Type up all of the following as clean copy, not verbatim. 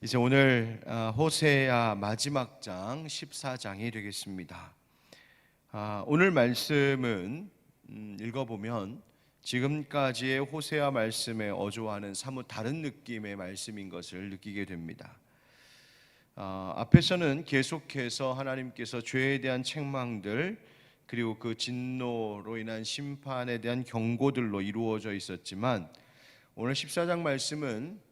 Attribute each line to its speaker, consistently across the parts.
Speaker 1: 이제 오늘 호세아 마지막 장 14장이 되겠습니다. 오늘 말씀은 읽어보면 지금까지의 호세아 말씀에 어조와는 사뭇 다른 느낌의 말씀인 것을 느끼게 됩니다. 앞에서는 계속해서 하나님께서 죄에 대한 책망들 그리고 그 진노로 인한 심판에 대한 경고들로 이루어져 있었지만 오늘 14장 말씀은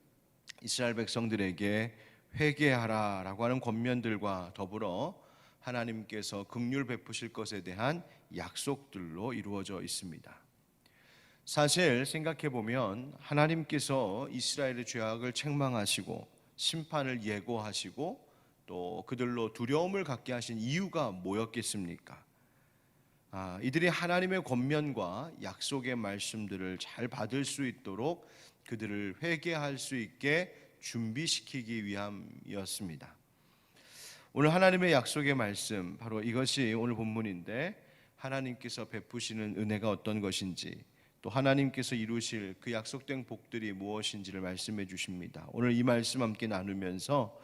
Speaker 1: 이스라엘 백성들에게 회개하라라고 하는 권면들과 더불어 하나님께서 긍휼 베푸실 것에 대한 약속들로 이루어져 있습니다. 사실 생각해 보면 하나님께서 이스라엘의 죄악을 책망하시고 심판을 예고하시고 또 그들로 두려움을 갖게 하신 이유가 뭐였겠습니까? 이들이 하나님의 권면과 약속의 말씀들을 잘 받을 수 있도록 그들을 회개할 수 있게 준비시키기 위함이었습니다. 오늘 하나님의 약속의 말씀, 바로 이것이 오늘 본문인데, 하나님께서 베푸시는 은혜가 어떤 것인지, 또 하나님께서 이루실 그 약속된 복들이 무엇인지를 말씀해 주십니다. 오늘 이 말씀 함께 나누면서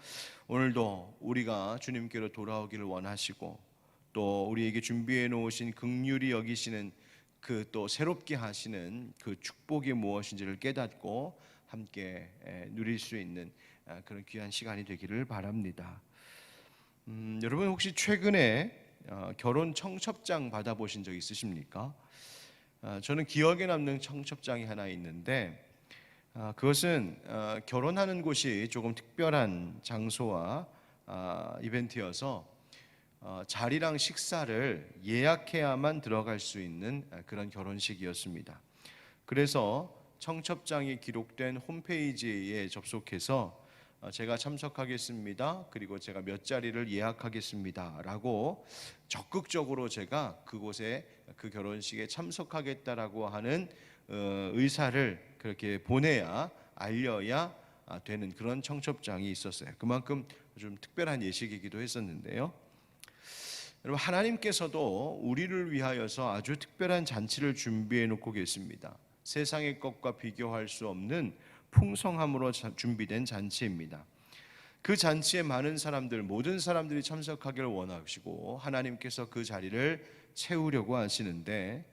Speaker 1: 오늘도 우리가 주님께로 돌아오기를 원하시고 또 우리에게 준비해 놓으신 긍휼히 여기시는 그 또 새롭게 하시는 그 축복이 무엇인지를 깨닫고 함께 누릴 수 있는 그런 귀한 시간이 되기를 바랍니다. 여러분 혹시 최근에 결혼 청첩장 받아보신 적 있으십니까? 저는 기억에 남는 청첩장이 하나 있는데 그것은 결혼하는 곳이 조금 특별한 장소와 이벤트여서 자리랑 식사를 예약해야만 들어갈 수 있는 그런 결혼식이었습니다. 그래서 청첩장이 기록된 홈페이지에 접속해서 제가 참석하겠습니다. 그리고 제가 몇 자리를 예약하겠습니다. 라고 적극적으로 제가 그곳에 그 결혼식에 참석하겠다라고 하는 의사를 그렇게 보내야 알려야 되는 그런 청첩장이 있었어요. 그만큼 좀 특별한 예식이기도 했었는데요. 여러분 하나님께서도 우리를 위하여서 아주 특별한 잔치를 준비해 놓고 계십니다. 세상의 것과 비교할 수 없는 풍성함으로 준비된 잔치입니다. 그 잔치에 많은 사람들, 모든 사람들이 참석하기를 원하시고 하나님께서 그 자리를 채우려고 하시는데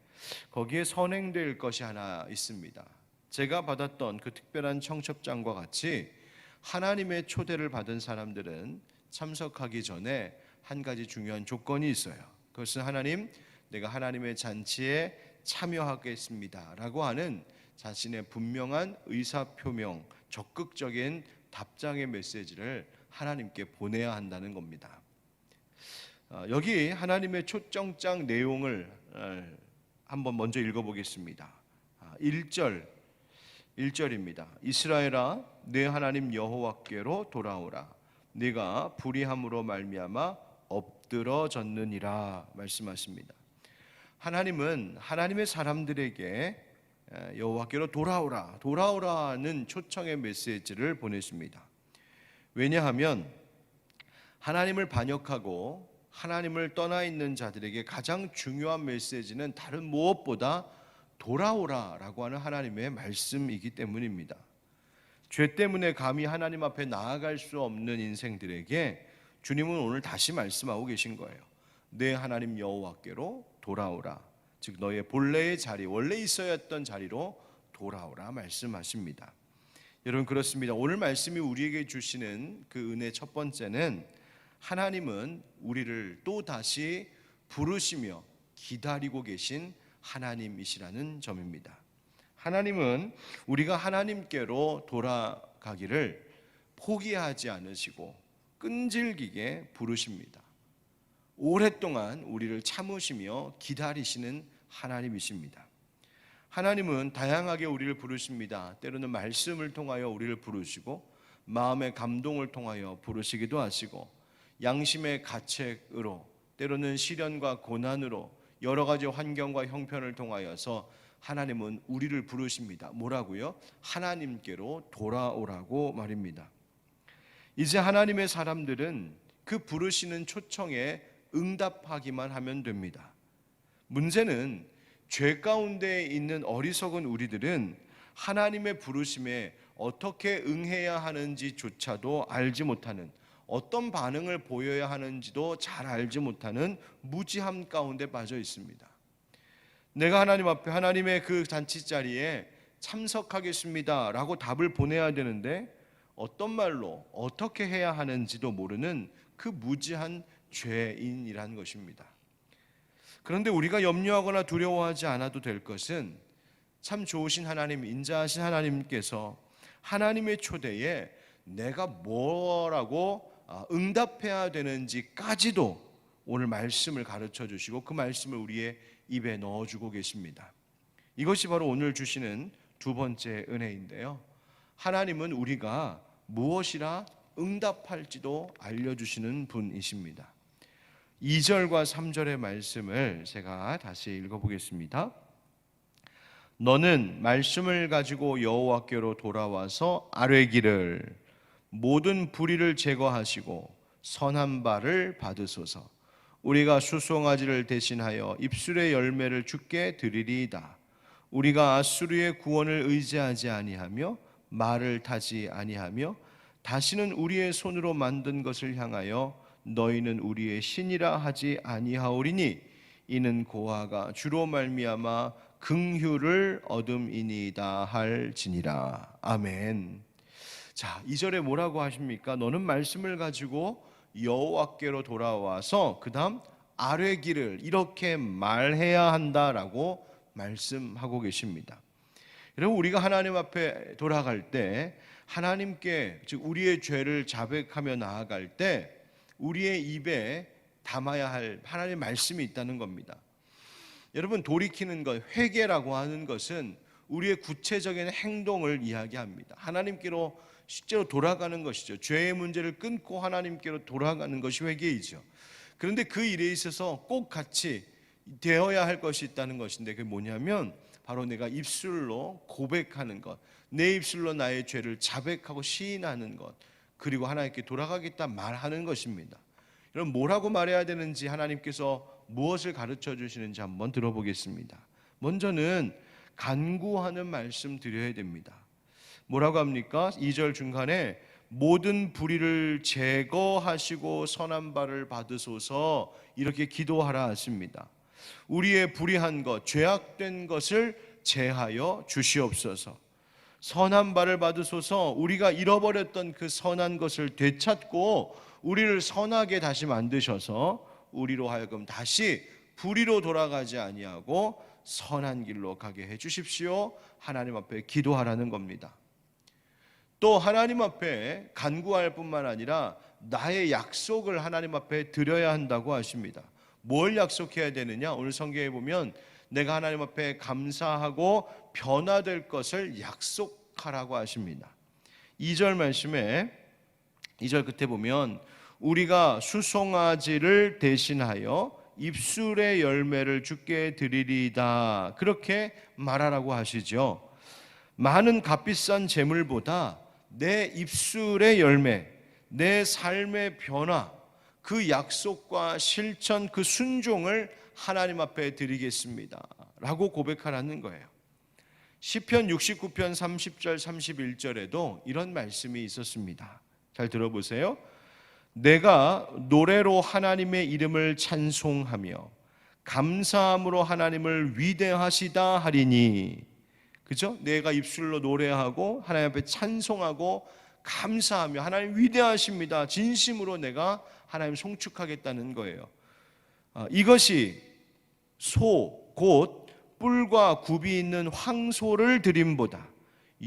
Speaker 1: 거기에 선행될 것이 하나 있습니다. 제가 받았던 그 특별한 청첩장과 같이 하나님의 초대를 받은 사람들은 참석하기 전에 한 가지 중요한 조건이 있어요. 그것은 하나님, 내가 하나님의 잔치에 참여하겠습니다 라고 하는 자신의 분명한 의사표명, 적극적인 답장의 메시지를 하나님께 보내야 한다는 겁니다. 여기 하나님의 초청장 내용을 한번 먼저 읽어보겠습니다. 1절입니다. 이스라엘아, 내 하나님 여호와께로 돌아오라. 네가 불의함으로 말미암아 엎드러졌느니라 말씀하십니다. 하나님은 하나님의 사람들에게 여호와께로 돌아오라는 초청의 메시지를 보내십니다. 왜냐하면 하나님을 반역하고 하나님을 떠나 있는 자들에게 가장 중요한 메시지는 다른 무엇보다 돌아오라라고 하는 하나님의 말씀이기 때문입니다. 죄 때문에 감히 하나님 앞에 나아갈 수 없는 인생들에게 주님은 오늘 다시 말씀하고 계신 거예요. 내 하나님 여호와께로 돌아오라. 즉 너의 본래의 자리, 원래 있어야 했던 자리로 돌아오라 말씀하십니다. 여러분 그렇습니다. 오늘 말씀이 우리에게 주시는 그 은혜 첫 번째는 하나님은 우리를 또 다시 부르시며 기다리고 계신 하나님이시라는 점입니다. 하나님은 우리가 하나님께로 돌아가기를 포기하지 않으시고 끈질기게 부르십니다. 오랫동안 우리를 참으시며 기다리시는 하나님이십니다. 하나님은 다양하게 우리를 부르십니다. 때로는 말씀을 통하여 우리를 부르시고 마음의 감동을 통하여 부르시기도 하시고 양심의 가책으로 때로는 시련과 고난으로 여러 가지 환경과 형편을 통하여서 하나님은 우리를 부르십니다. 뭐라고요? 하나님께로 돌아오라고 말입니다. 이제 하나님의 사람들은 그 부르시는 초청에 응답하기만 하면 됩니다. 문제는 죄 가운데 있는 어리석은 우리들은 하나님의 부르심에 어떻게 응해야 하는지조차도 알지 못하는, 어떤 반응을 보여야 하는지도 잘 알지 못하는 무지함 가운데 빠져 있습니다. 내가 하나님 앞에 하나님의 그 잔치 자리에 참석하겠습니다 라고 답을 보내야 되는데 어떤 말로 어떻게 해야 하는지도 모르는 그 무지한 죄인이란 것입니다. 그런데 우리가 염려하거나 두려워하지 않아도 될 것은 참 좋으신 하나님, 인자하신 하나님께서 하나님의 초대에 내가 뭐라고 응답해야 되는지까지도 오늘 말씀을 가르쳐 주시고 그 말씀을 우리의 입에 넣어주고 계십니다. 이것이 바로 오늘 주시는 두 번째 은혜인데요, 하나님은 우리가 무엇이라 응답할지도 알려주시는 분이십니다. 2절과 3절의 말씀을 제가 다시 읽어보겠습니다. 너는 말씀을 가지고 여호와께로 돌아와서 아뢰기를 모든 불의를 제거하시고 선한 바를 받으소서. 우리가 수송아지를 대신하여 입술의 열매를 주께 드리리이다. 우리가 아수르의 구원을 의지하지 아니하며 말을 타지 아니하며 다시는 우리의 손으로 만든 것을 향하여 너희는 우리의 신이라 하지 아니하오리니 이는 고아가 주로 말미암아 긍휼을 얻음이니이다 할지니라. 아멘. 자, 2절에 뭐라고 하십니까? 너는 말씀을 가지고 여호와께로 돌아와서 그 다음 아뢰기를 이렇게 말해야 한다라고 말씀하고 계십니다. 여러분, 우리가 하나님 앞에 돌아갈 때 하나님께, 즉 우리의 죄를 자백하며 나아갈 때 우리의 입에 담아야 할 하나님의 말씀이 있다는 겁니다. 여러분, 돌이키는 것, 회개라고 하는 것은 우리의 구체적인 행동을 이야기합니다. 하나님께로 실제로 돌아가는 것이죠. 죄의 문제를 끊고 하나님께로 돌아가는 것이 회개이죠. 그런데 그 일에 있어서 꼭 같이 되어야 할 것이 있다는 것인데 그게 뭐냐면 바로 내가 입술로 고백하는 것, 내 입술로 나의 죄를 자백하고 시인하는 것, 그리고 하나님께 돌아가겠다 말하는 것입니다. 여러분, 뭐라고 말해야 되는지 하나님께서 무엇을 가르쳐 주시는지 한번 들어보겠습니다. 먼저는 간구하는 말씀 드려야 됩니다. 뭐라고 합니까? 2절 중간에 모든 불의를 제거하시고 선한 바를 받으소서 이렇게 기도하라 하십니다. 우리의 불의한 것, 죄악된 것을 제하여 주시옵소서. 선한 바를 받으소서. 우리가 잃어버렸던 그 선한 것을 되찾고 우리를 선하게 다시 만드셔서 우리로 하여금 다시 불의로 돌아가지 아니하고 선한 길로 가게 해 주십시오. 하나님 앞에 기도하라는 겁니다. 또 하나님 앞에 간구할 뿐만 아니라 나의 약속을 하나님 앞에 드려야 한다고 하십니다. 뭘 약속해야 되느냐? 오늘 성경에 보면 내가 하나님 앞에 감사하고 변화될 것을 약속하라고 하십니다. 2절 말씀에 2절 끝에 보면 우리가 수송아지를 대신하여 입술의 열매를 주께 드리리이다 그렇게 말하라고 하시죠. 많은 값비싼 재물보다 내 입술의 열매, 내 삶의 변화, 그 약속과 실천, 그 순종을 하나님 앞에 드리겠습니다 라고 고백하라는 거예요. 시편 69편 30절 31절에도 이런 말씀이 있었습니다. 잘 들어보세요. 내가 노래로 하나님의 이름을 찬송하며 감사함으로 하나님을 위대하시다 하리니, 그죠? 내가 입술로 노래하고 하나님 앞에 찬송하고 감사하며 하나님 위대하십니다, 진심으로 내가 하나님 송축하겠다는 거예요. 이것이 소 곧 뿔과 굽이 있는 황소를 드림보다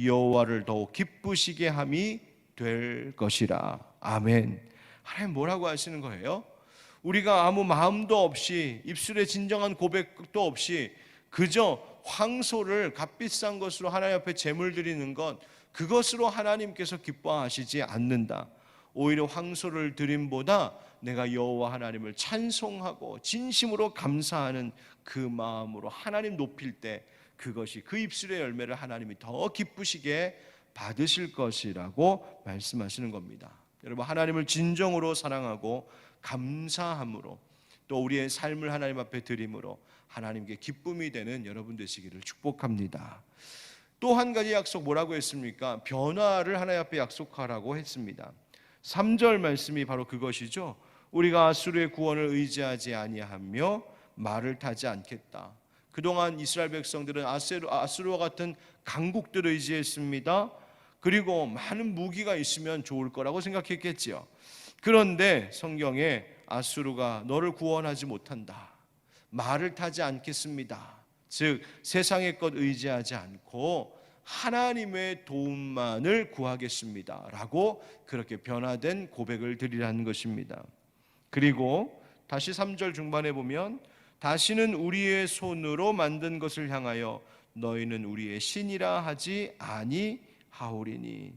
Speaker 1: 여호와를 더욱 기쁘시게 함이 될 것이라. 아멘. 하나님 뭐라고 하시는 거예요? 우리가 아무 마음도 없이 입술에 진정한 고백도 없이 그저 황소를 값비싼 것으로 하나님 앞에 제물 드리는 것, 그것으로 하나님께서 기뻐하시지 않는다. 오히려 황소를 드림보다 내가 여호와 하나님을 찬송하고 진심으로 감사하는 그 마음으로 하나님 높일 때 그것이 그 입술의 열매를 하나님이 더 기쁘시게 받으실 것이라고 말씀하시는 겁니다. 여러분, 하나님을 진정으로 사랑하고 감사함으로 또 우리의 삶을 하나님 앞에 드림으로 하나님께 기쁨이 되는 여러분 되시기를 축복합니다. 또 한 가지 약속 뭐라고 했습니까? 변화를 하나님 앞에 약속하라고 했습니다. 3절 말씀이 바로 그것이죠. 우리가 아수르의 구원을 의지하지 아니하며 말을 타지 않겠다. 그동안 이스라엘 백성들은 아수르와 같은 강국들을 의지했습니다. 그리고 많은 무기가 있으면 좋을 거라고 생각했겠지요. 그런데 성경에 아수르가 너를 구원하지 못한다, 말을 타지 않겠습니다, 즉 세상의 것 의지하지 않고 하나님의 도움만을 구하겠습니다 라고 그렇게 변화된 고백을 드리라는 것입니다. 그리고 다시 3절 중반에 보면 다시는 우리의 손으로 만든 것을 향하여 너희는 우리의 신이라 하지 아니하오리니.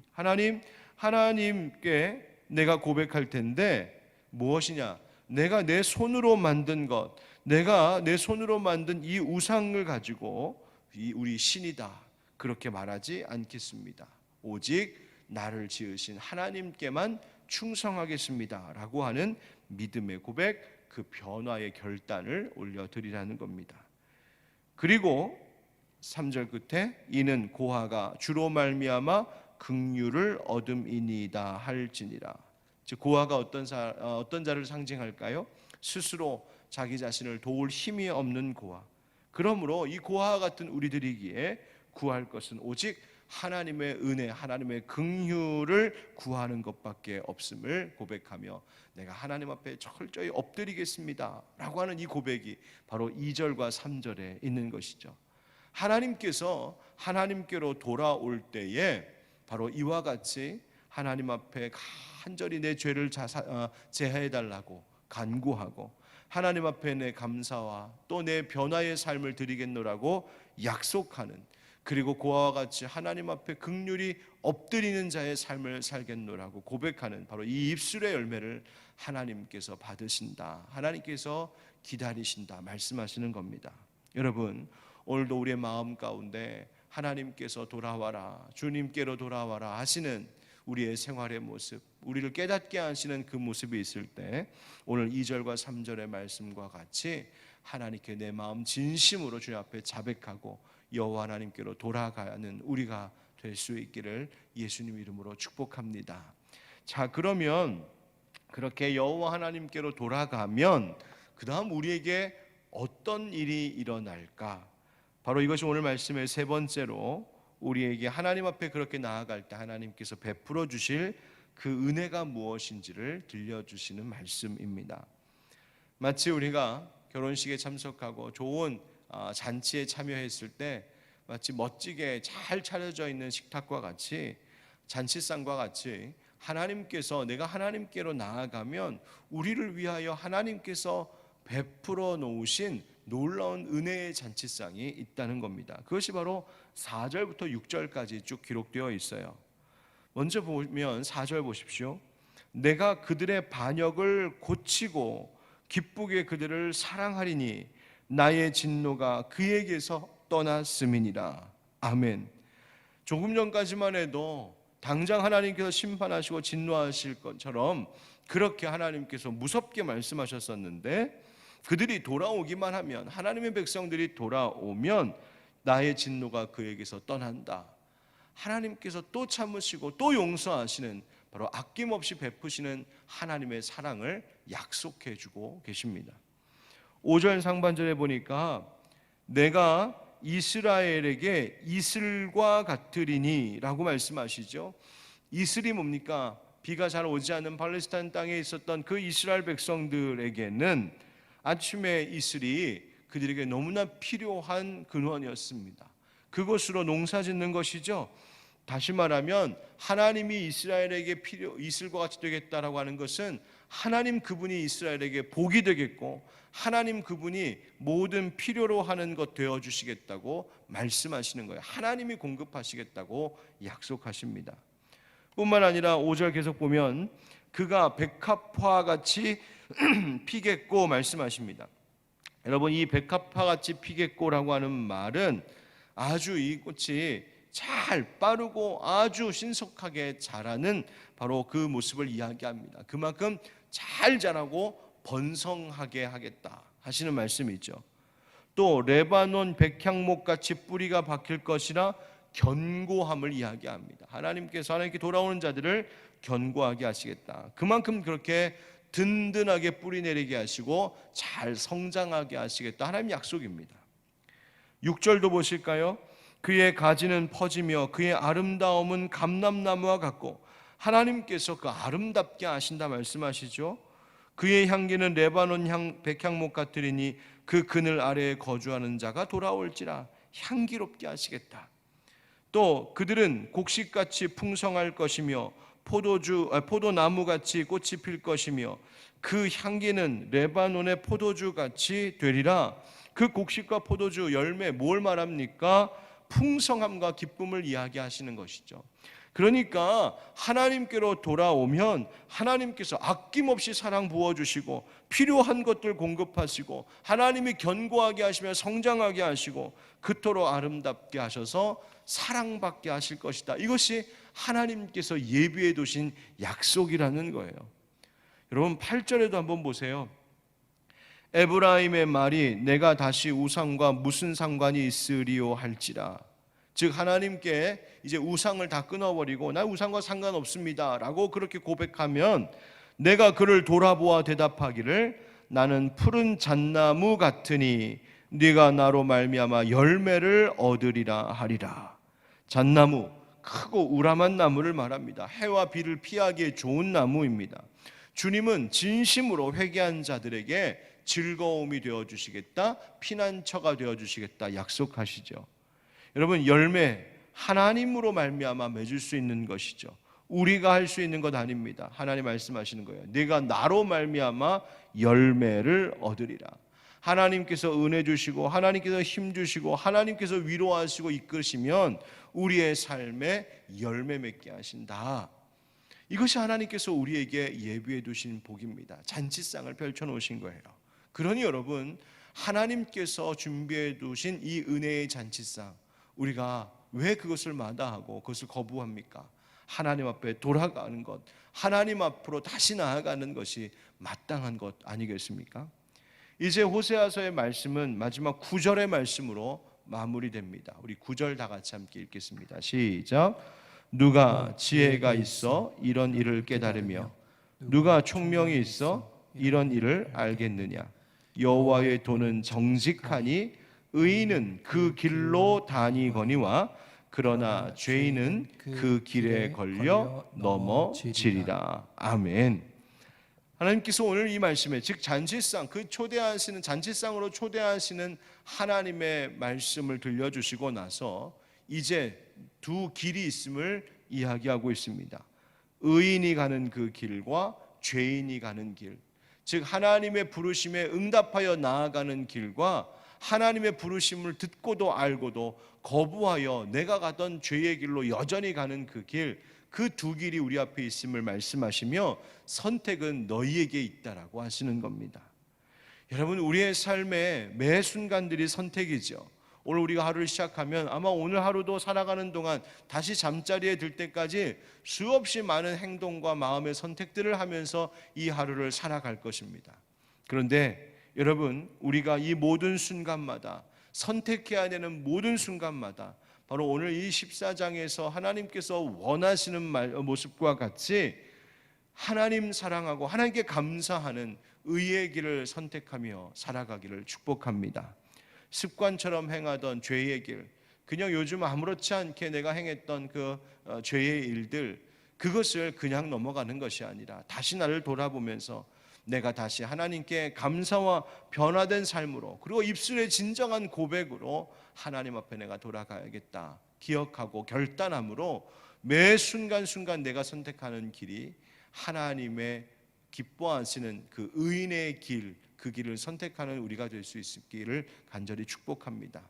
Speaker 1: 하나님께 내가 고백할 텐데 무엇이냐? 내가 내 손으로 만든 것, 내가 내 손으로 만든 이 우상을 가지고 우리 신이다 그렇게 말하지 않겠습니다. 오직 나를 지으신 하나님께만 충성하겠습니다 라고 하는 믿음의 고백, 그 변화의 결단을 올려드리라는 겁니다. 그리고 3절 끝에 이는 고아가 주로 말미암아 긍휼을 얻음이니이다 할지니라. 즉 고아가 어떤 자를 상징할까요? 스스로 자기 자신을 도울 힘이 없는 고아. 그러므로 이 고아와 같은 우리들이기에 구할 것은 오직 하나님의 은혜, 하나님의 긍휼을 구하는 것밖에 없음을 고백하며 내가 하나님 앞에 철저히 엎드리겠습니다 라고 하는 이 고백이 바로 2절과 3절에 있는 것이죠. 하나님께서 하나님께로 돌아올 때에 바로 이와 같이 하나님 앞에 간절히 내 죄를 제하해 달라고 간구하고 하나님 앞에 내 감사와 또 내 변화의 삶을 드리겠노라고 약속하는, 그리고 고아와 같이 하나님 앞에 긍휼히 엎드리는 자의 삶을 살겠노라고 고백하는 바로 이 입술의 열매를 하나님께서 받으신다, 하나님께서 기다리신다 말씀하시는 겁니다. 여러분, 오늘도 우리의 마음 가운데 하나님께서 돌아와라, 주님께로 돌아와라 하시는 우리의 생활의 모습, 우리를 깨닫게 하시는 그 모습이 있을 때 오늘 2절과 3절의 말씀과 같이 하나님께 내 마음 진심으로 주님 앞에 자백하고 여호와 하나님께로 돌아가는 우리가 될 수 있기를 예수님 이름으로 축복합니다. 자, 그러면 그렇게 여호와 하나님께로 돌아가면 그 다음 우리에게 어떤 일이 일어날까? 바로 이것이 오늘 말씀의 세 번째로 우리에게 하나님 앞에 그렇게 나아갈 때 하나님께서 베풀어 주실 그 은혜가 무엇인지를 들려주시는 말씀입니다. 마치 우리가 결혼식에 참석하고 좋은 잔치에 참여했을 때 마치 멋지게 잘 차려져 있는 식탁과 같이, 잔치상과 같이 하나님께서, 내가 하나님께로 나아가면 우리를 위하여 하나님께서 베풀어 놓으신 놀라운 은혜의 잔치상이 있다는 겁니다. 그것이 바로 4절부터 6절까지 쭉 기록되어 있어요. 먼저 보면 4절 보십시오. 내가 그들의 반역을 고치고 기쁘게 그들을 사랑하리니 나의 진노가 그에게서 떠났음이니라. 아멘. 조금 전까지만 해도 당장 하나님께서 심판하시고 진노하실 것처럼 그렇게 하나님께서 무섭게 말씀하셨었는데, 그들이 돌아오기만 하면, 하나님의 백성들이 돌아오면 나의 진노가 그에게서 떠난다. 하나님께서 또 참으시고 또 용서하시는, 바로 아낌없이 베푸시는 하나님의 사랑을 약속해 주고 계십니다. 5절 상반절에 보니까 내가 이스라엘에게 이슬과 같으리니 라고 말씀하시죠. 이슬이 뭡니까? 비가 잘 오지 않는 팔레스타인 땅에 있었던 그 이스라엘 백성들에게는 아침의 이슬이 그들에게 너무나 필요한 근원이었습니다. 그것으로 농사 짓는 것이죠. 다시 말하면 하나님이 이스라엘에게 이슬과 같이 되겠다라고 하는 것은 하나님 그분이 이스라엘에게 복이 되겠고 하나님 그분이 모든 필요로 하는 것 되어주시겠다고 말씀하시는 거예요. 하나님이 공급하시겠다고 약속하십니다. 뿐만 아니라 5절 계속 보면 그가 백합화 같이 피겠고 말씀하십니다. 여러분, 이 백합화 같이 피겠고라고 하는 말은 아주 이 꽃이 잘 빠르고 아주 신속하게 자라는 바로 그 모습을 이야기합니다. 그만큼 잘 자라고 번성하게 하겠다 하시는 말씀이 있죠. 또 레바논 백향목 같이 뿌리가 박힐 것이라 견고함을 이야기합니다. 하나님께 돌아오는 자들을 견고하게 하시겠다. 그만큼 그렇게 든든하게 뿌리 내리게 하시고 잘 성장하게 하시겠다. 하나님 약속입니다. 6절도 보실까요? 그의 가지는 퍼지며 그의 아름다움은 감람나무와 같고, 하나님께서 그 아름답게 하신다 말씀하시죠. 그의 향기는 레바논 백향목 같으리니 그 그늘 아래에 거주하는 자가 돌아올지라. 향기롭게 하시겠다. 또 그들은 곡식같이 풍성할 것이며 포도나무같이 꽃이 필 것이며 그 향기는 레바논의 포도주같이 되리라. 그 곡식과 포도주 열매 뭘 말합니까? 풍성함과 기쁨을 이야기하시는 것이죠. 그러니까 하나님께로 돌아오면 하나님께서 아낌없이 사랑 부어주시고 필요한 것들 공급하시고 하나님이 견고하게 하시며 성장하게 하시고 그토록 아름답게 하셔서 사랑받게 하실 것이다. 이것이 하나님께서 예비해 두신 약속이라는 거예요. 여러분 8절에도 한번 보세요. 에브라임의 말이 내가 다시 우상과 무슨 상관이 있으리요 할지라. 즉 하나님께 이제 우상을 다 끊어버리고 나 우상과 상관없습니다 라고 그렇게 고백하면 내가 그를 돌아보아 대답하기를 나는 푸른 잣나무 같으니 네가 나로 말미암아 열매를 얻으리라 하리라. 잣나무, 크고 우람한 나무를 말합니다. 해와 비를 피하기에 좋은 나무입니다. 주님은 진심으로 회개한 자들에게 즐거움이 되어주시겠다, 피난처가 되어주시겠다 약속하시죠. 여러분 열매 하나님으로 말미암아 맺을 수 있는 것이죠. 우리가 할 수 있는 것 아닙니다. 하나님 말씀하시는 거예요. 네가 나로 말미암아 열매를 얻으리라. 하나님께서 은혜 주시고 하나님께서 힘 주시고 하나님께서 위로하시고 이끄시면 우리의 삶에 열매 맺게 하신다. 이것이 하나님께서 우리에게 예비해 두신 복입니다. 잔치상을 펼쳐 놓으신 거예요. 그러니 여러분 하나님께서 준비해 두신 이 은혜의 잔치상, 우리가 왜 그것을 마다하고 그것을 거부합니까? 하나님 앞에 돌아가는 것, 하나님 앞으로 다시 나아가는 것이 마땅한 것 아니겠습니까? 이제 호세아서의 말씀은 마지막 9절의 말씀으로 마무리됩니다. 우리 9절 다 같이 함께 읽겠습니다. 시작. 누가 지혜가 있어 이런 일을 깨달으며 누가 총명이 있어 이런 일을 알겠느냐? 여호와의 도는 정직하니 의인은 그 길로 다니거니와 그러나 죄인은 그 길에 걸려 넘어지리라. 아멘. 하나님께서 오늘 이 말씀에 즉 잔치상, 그 초대하시는 잔치상으로 초대하시는 하나님의 말씀을 들려주시고 나서 이제 두 길이 있음을 이야기하고 있습니다. 의인이 가는 그 길과 죄인이 가는 길, 즉 하나님의 부르심에 응답하여 나아가는 길과 하나님의 부르심을 듣고도 알고도 거부하여 내가 가던 죄의 길로 여전히 가는 그 길, 그 두 길이 우리 앞에 있음을 말씀하시며 선택은 너희에게 있다라고 하시는 겁니다. 여러분 우리의 삶의 매 순간들이 선택이죠. 오늘 우리가 하루를 시작하면 아마 오늘 하루도 살아가는 동안 다시 잠자리에 들 때까지 수없이 많은 행동과 마음의 선택들을 하면서 이 하루를 살아갈 것입니다. 그런데 여러분 우리가 이 모든 순간마다 선택해야 되는 모든 순간마다 바로 오늘 이 14장에서 하나님께서 원하시는 모습과 같이 하나님 사랑하고 하나님께 감사하는 의의 길을 선택하며 살아가기를 축복합니다. 습관처럼 행하던 죄의 길, 그냥 요즘 아무렇지 않게 내가 행했던 그 죄의 일들, 그것을 그냥 넘어가는 것이 아니라 다시 나를 돌아보면서 내가 다시 하나님께 감사와 변화된 삶으로, 그리고 입술의 진정한 고백으로 하나님 앞에 내가 돌아가야겠다 기억하고 결단함으로 매 순간순간 내가 선택하는 길이 하나님의 기뻐하시는 그 의인의 길, 그 길을 선택하는 우리가 될 수 있기를 간절히 축복합니다.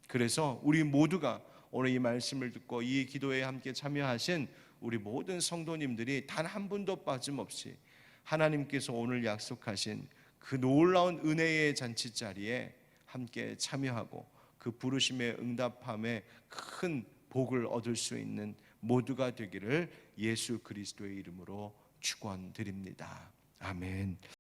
Speaker 1: 그래서 우리 모두가 오늘 이 말씀을 듣고 이 기도에 함께 참여하신 우리 모든 성도님들이 단 한 분도 빠짐없이 하나님께서 오늘 약속하신 그 놀라운 은혜의 잔치자리에 함께 참여하고 그 부르심에 응답함에 큰 복을 얻을 수 있는 모두가 되기를 예수 그리스도의 이름으로 축원드립니다. 아멘.